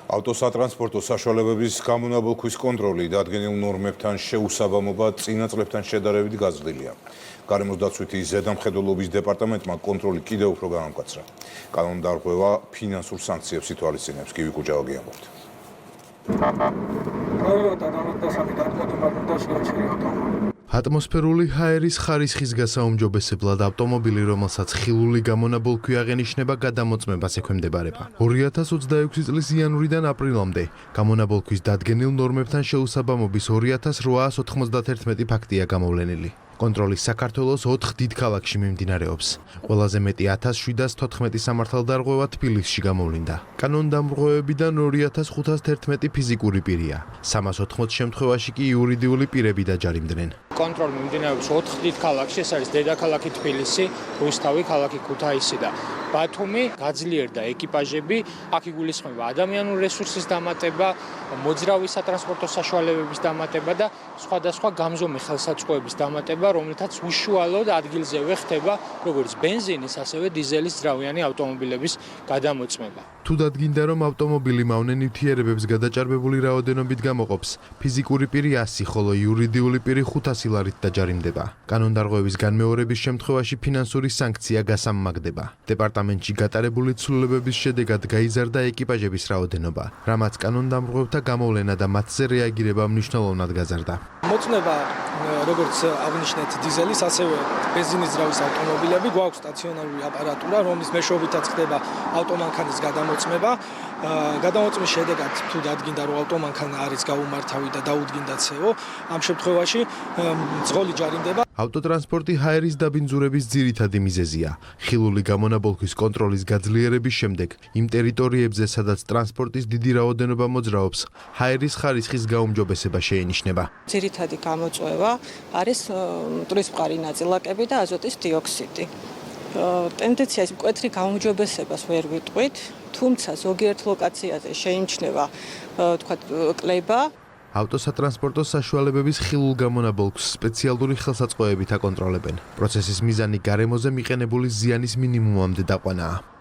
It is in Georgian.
ავტოსატრანსპორტო საშუალებების გამონაბოლქვის კონტროლი დადგენილ ნორმებთან შეუსაბამობა წინა წლებთან შედარებით გაზრდილია. გარემოს დაცვითი ზედამხედველობის დეპარტამენტმა კონტროლი კიდევ უფრო განამკაცრა. კანონდარღვევა ფინანსურ სანქციებს ითვალისწინებს. გივი კუჯავაგი ამბობთ. ატმოსფერული ჰაერის ხარისხის გასაუმჯობესებლად ავტომობილი, რომელსაც ხილული გამონაბოლქვი აღენიშნება, გადამოწმებას ექვემდებარება. 2026 წლის იანვრიდან აპრილამდე გამონაბოლქვის დადგენილ ნორმებთან შეუსაბამობის 2891 ფაქტია გამოვლენილი. კონტროლი საქართველოს 4 დიდ ქალაქში მიმდინარეობს. ყველაზე მეტი 1714 სამართალდარღვევა თბილისში გამოვლინდა. კანონდამრღვევებიდან 2511 ფიზიკური პირია. 380 შემთხვევაში კი იურიდიული პირები დაჯარიმდნენ. კონტროლი მიმდინარეობს 4 დიდ ქალაქში, ეს არის დედაქალაქი თბილისი, რუსთავი, ქალაქი ქუთაისი და ბათუმი. გაძლიერდა ეკიპაჟები, აქ იგულისხმება ადამიანური რესურსის დამატება, მოძრავი სატრანსპორტო საშუალებების დამატება და სხვადასხვა გამზომი ხელსაწყოების დამატება, რომლითაც უშუალოდ ადგილზევე ხდება როგორც ბენზინის, ასევე დიზელის ძრავიანი ავტომობილების გადამოწმება. თუ დადგინდა, რომ ავტომობილი მავნე ნივთიერებებს გადაჭარბებული რაოდენობით გამოყოფს, ფიზიკური პირი 100, ხოლო იურიდიული პირი 500 ლარით დაჯარიმდება. კანონდარღვევის განმეორების შემთხვევაში ფინანსური სანქცია გასამმაგდება. დეპარტამენტში გატარებული ცვლილებების შედეგად გაიზარდა ეკიპაჟების რაოდენობა, რამაც კანონდამრღვევთა გამოვლენა და მათზე რეაგირება მნიშვნელოვნად გაზარდა. მოწმება როგორც აღნიშნეთ დიზელის, ასევე ბენზინის ძრავის ავტომობილები, გვაქვს სტაციონარული აპარატურა, რომლის მეშვეობითაც ხდება ავტომანქანის გადამოწმება. გადამოწმის შედეგად თუ დადგინდა, რომ ავტომანქანა არის გაუმართავი და დაუდგინდა CO, ამ შემთხვევაში მძღოლი ჯარიმდება. ავტოტრანსპორტი ჰაერის დაბინძურების ძირითადი მიზეზია. ხილული გამონაბოლქვის კონტროლის გაძლიერების შემდეგ იმ ტერიტორიებზე, სადაც ტრანსპორტის დიდი რაოდენობა მოძრაობს, ჰაერის ხარისხის გაუმჯობესება შეინიშნება. ძირითადი გამოწვევა არის მტვრის-მყარი ნაწილაკები და აზოტის დიოქსიდი. ტენდენცია ის მკვეთრი გაუმჯობესებას ვერ ვიტყვით, თუმცა ზოგიერთ ლოკაციაზე შეიმჩნევა კლება. ავტოსატრანსპორტო საშუალებების ხილულ გამონაბოლქვს სპეციალური ხელსაწყოებით აკონტროლებენ. პროცესის მიზანი გარემოზე მიყენებული ზიანის მინიმუმამდე დაყვანაა.